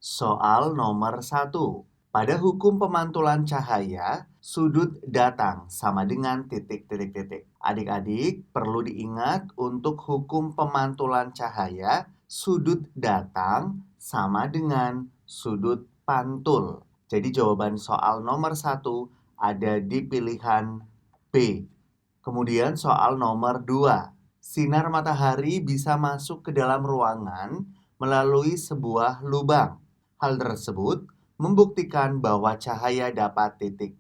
Soal nomor 1. Pada hukum pemantulan cahaya, sudut datang sama dengan titik. Adik-adik perlu diingat untuk hukum pemantulan cahaya, sudut datang sama dengan sudut pantul. Jadi jawaban soal nomor 1 ada di pilihan B. Kemudian soal nomor 2. Sinar matahari bisa masuk ke dalam ruangan melalui sebuah lubang. Hal tersebut membuktikan bahwa cahaya dapat titik.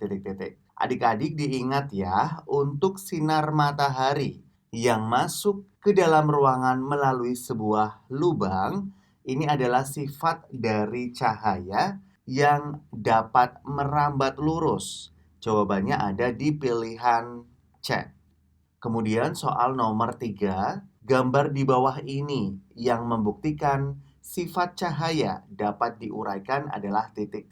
Adik-adik diingat ya, untuk sinar matahari yang masuk ke dalam ruangan melalui sebuah lubang, ini adalah sifat dari cahaya yang dapat merambat lurus. Jawabannya ada di pilihan C. Kemudian soal nomor 3, gambar di bawah ini yang membuktikan sifat cahaya dapat diuraikan adalah titik.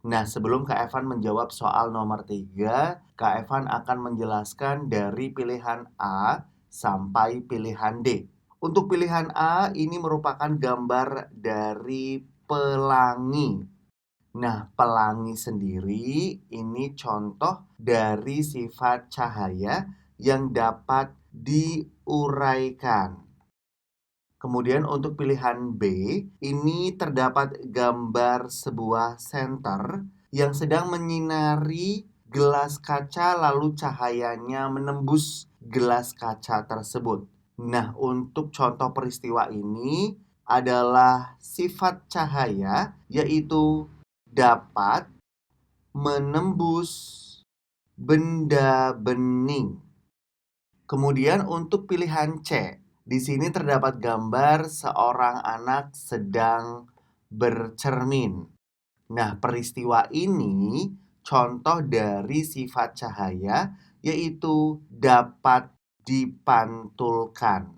Nah, sebelum Kak Evan menjawab soal nomor 3, Kak Evan akan menjelaskan dari pilihan A sampai pilihan D. Untuk pilihan A, ini merupakan gambar dari pelangi. Nah, pelangi sendiri ini contoh dari sifat cahaya yang dapat diuraikan. Kemudian untuk pilihan B, ini terdapat gambar sebuah senter yang sedang menyinari gelas kaca lalu cahayanya menembus gelas kaca tersebut. Nah, untuk contoh peristiwa ini adalah sifat cahaya yaitu dapat menembus benda bening. Kemudian untuk pilihan C, di sini terdapat gambar seorang anak sedang bercermin. Nah, peristiwa ini contoh dari sifat cahaya yaitu dapat dipantulkan.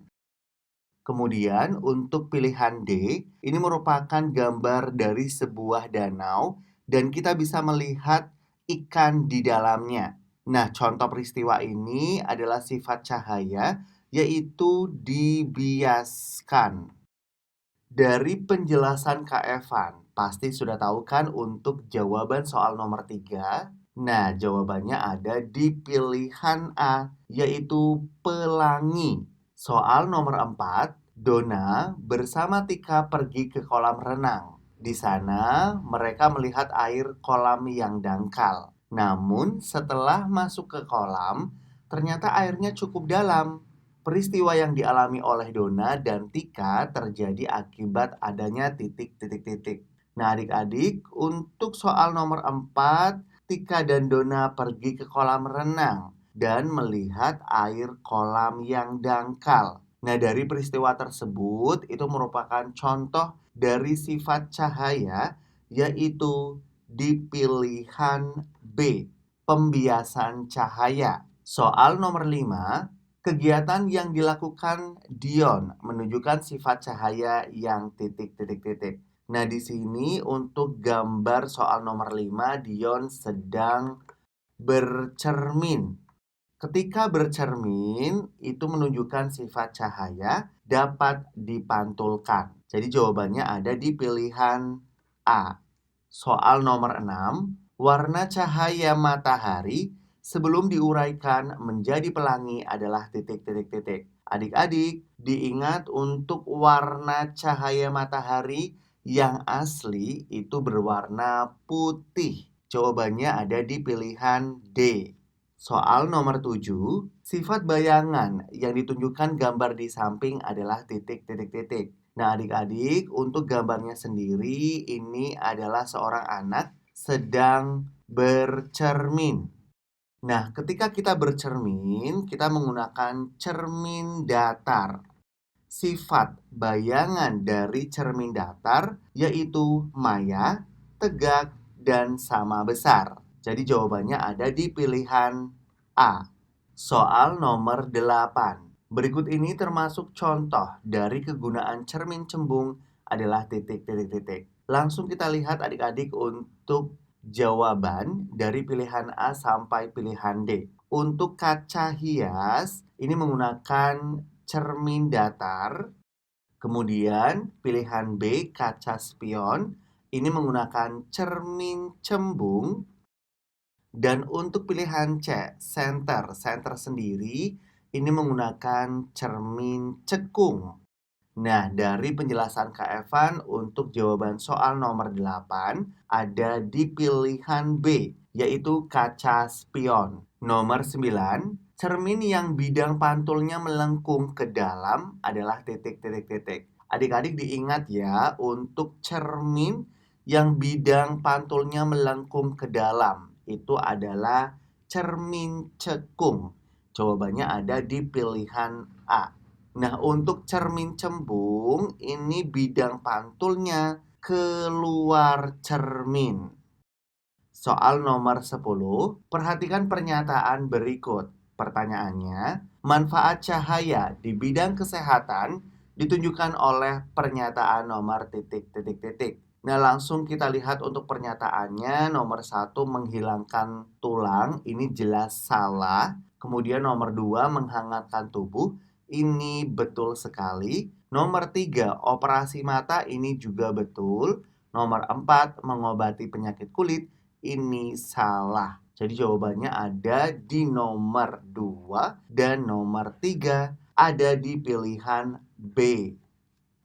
Kemudian untuk pilihan D, ini merupakan gambar dari sebuah danau dan kita bisa melihat ikan di dalamnya. Nah, contoh peristiwa ini adalah sifat cahaya, yaitu dibiaskan. Dari penjelasan Kak Evan, pasti sudah tahu kan untuk jawaban soal nomor 3? Nah, jawabannya ada di pilihan A, yaitu pelangi. Soal nomor 4, Donna bersama Tika pergi ke kolam renang. Di sana, mereka melihat air kolam yang dangkal. Namun, setelah masuk ke kolam, ternyata airnya cukup dalam. Peristiwa yang dialami oleh Donna dan Tika terjadi akibat adanya titik. Nah, adik-adik, untuk soal nomor 4, Tika dan Donna pergi ke kolam renang dan melihat air kolam yang dangkal. Nah, dari peristiwa tersebut itu merupakan contoh dari sifat cahaya, yaitu di pilihan B, pembiasan cahaya. Soal nomor 5, kegiatan yang dilakukan Dion menunjukkan sifat cahaya yang titik. Nah, di sini untuk gambar soal nomor 5, Dion sedang bercermin. Ketika bercermin, itu menunjukkan sifat cahaya dapat dipantulkan. Jadi jawabannya ada di pilihan A. Soal nomor 6, warna cahaya matahari sebelum diuraikan menjadi pelangi adalah titik. Adik-adik, diingat untuk warna cahaya matahari yang asli itu berwarna putih. Jawabannya ada di pilihan D. Soal nomor 7, sifat bayangan yang ditunjukkan gambar di samping adalah titik. Nah, adik-adik, untuk gambarnya sendiri ini adalah seorang anak sedang bercermin. Nah, ketika kita bercermin, kita menggunakan cermin datar. Sifat bayangan dari cermin datar yaitu maya, tegak, dan sama besar. Jadi jawabannya ada di pilihan A. Soal nomor 8. Berikut ini termasuk contoh dari kegunaan cermin cembung adalah titik. Langsung kita lihat adik-adik untuk jawaban dari pilihan A sampai pilihan D. Untuk kaca hias, ini menggunakan cermin datar. Kemudian pilihan B, kaca spion, ini menggunakan cermin cembung. Dan untuk pilihan C, senter. Senter sendiri ini menggunakan cermin cekung. Nah, dari penjelasan Kak Evan untuk jawaban soal nomor 8 ada di pilihan B, yaitu kaca spion. Nomor 9, cermin yang bidang pantulnya melengkung ke dalam adalah titik, titik, titik. Adik-adik diingat ya, untuk cermin yang bidang pantulnya melengkung ke dalam itu adalah cermin cekung. Jawabannya ada di pilihan A. Nah, untuk cermin cembung, ini bidang pantulnya keluar cermin. Soal nomor 10, perhatikan pernyataan berikut. Pertanyaannya, manfaat cahaya di bidang kesehatan ditunjukkan oleh pernyataan nomor titik, titik, titik. Nah, langsung kita lihat untuk pernyataannya. Nomor 1, menghilangkan tulang. Ini jelas salah. Kemudian nomor 2, menghangatkan tubuh. Ini betul sekali. Nomor 3, operasi mata. Ini juga betul. Nomor 4, mengobati penyakit kulit. Ini salah. Jadi jawabannya ada di nomor 2 dan nomor 3 ada di pilihan B.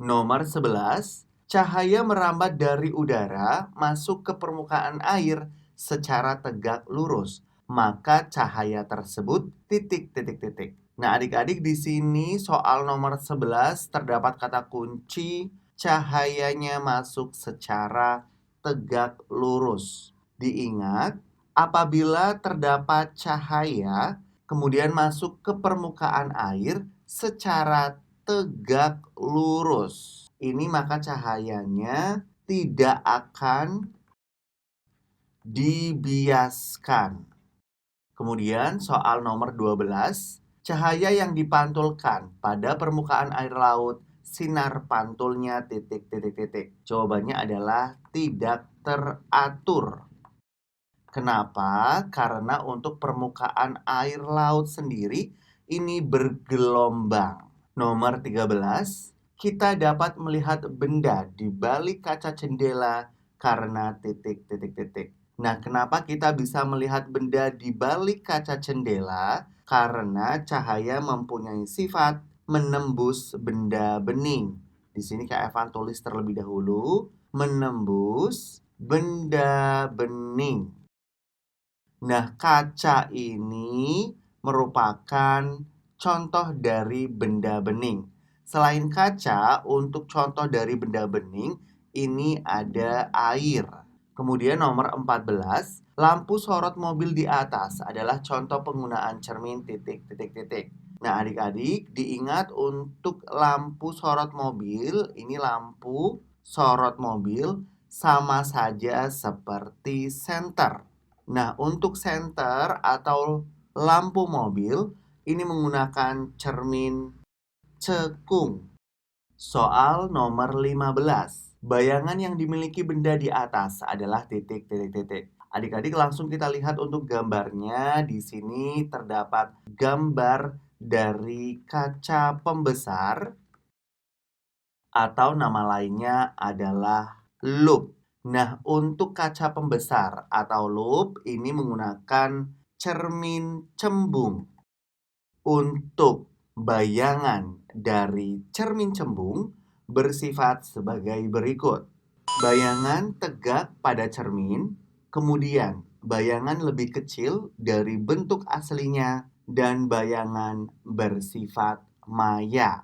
Nomor 11, cahaya merambat dari udara masuk ke permukaan air secara tegak lurus. Maka cahaya tersebut titik, titik, titik. Nah, adik-adik di sini soal nomor 11 terdapat kata kunci cahayanya masuk secara tegak lurus. Diingat, apabila terdapat cahaya kemudian masuk ke permukaan air secara tegak lurus. Ini maka cahayanya tidak akan dibiaskan. Kemudian soal nomor 12, cahaya yang dipantulkan pada permukaan air laut, sinar pantulnya titik, titik, titik. Jawabannya adalah tidak teratur. Kenapa? Karena untuk permukaan air laut sendiri ini bergelombang. Nomor 13, kita dapat melihat benda di balik kaca jendela karena titik, titik, titik. Nah, kenapa kita bisa melihat benda di balik kaca jendela? Karena cahaya mempunyai sifat menembus benda bening. Di sini Kak Evan tulis terlebih dahulu, menembus benda bening. Nah, kaca ini merupakan contoh dari benda bening. Selain kaca, untuk contoh dari benda bening, ini ada air. Kemudian nomor 14, lampu sorot mobil di atas adalah contoh penggunaan cermin titik, titik, titik. Nah, adik-adik diingat untuk lampu sorot mobil, ini lampu sorot mobil sama saja seperti senter. Nah, untuk senter atau lampu mobil ini menggunakan cermin cekung. Soal nomor 15. Bayangan yang dimiliki benda di atas adalah titik, titik, titik. Adik-adik langsung kita lihat untuk gambarnya. Di sini terdapat gambar dari kaca pembesar atau nama lainnya adalah loop. Nah, untuk kaca pembesar atau loop ini menggunakan cermin cembung. Untuk bayangan dari cermin cembung bersifat sebagai berikut. Bayangan tegak pada cermin, kemudian bayangan lebih kecil dari bentuk aslinya, dan bayangan bersifat maya.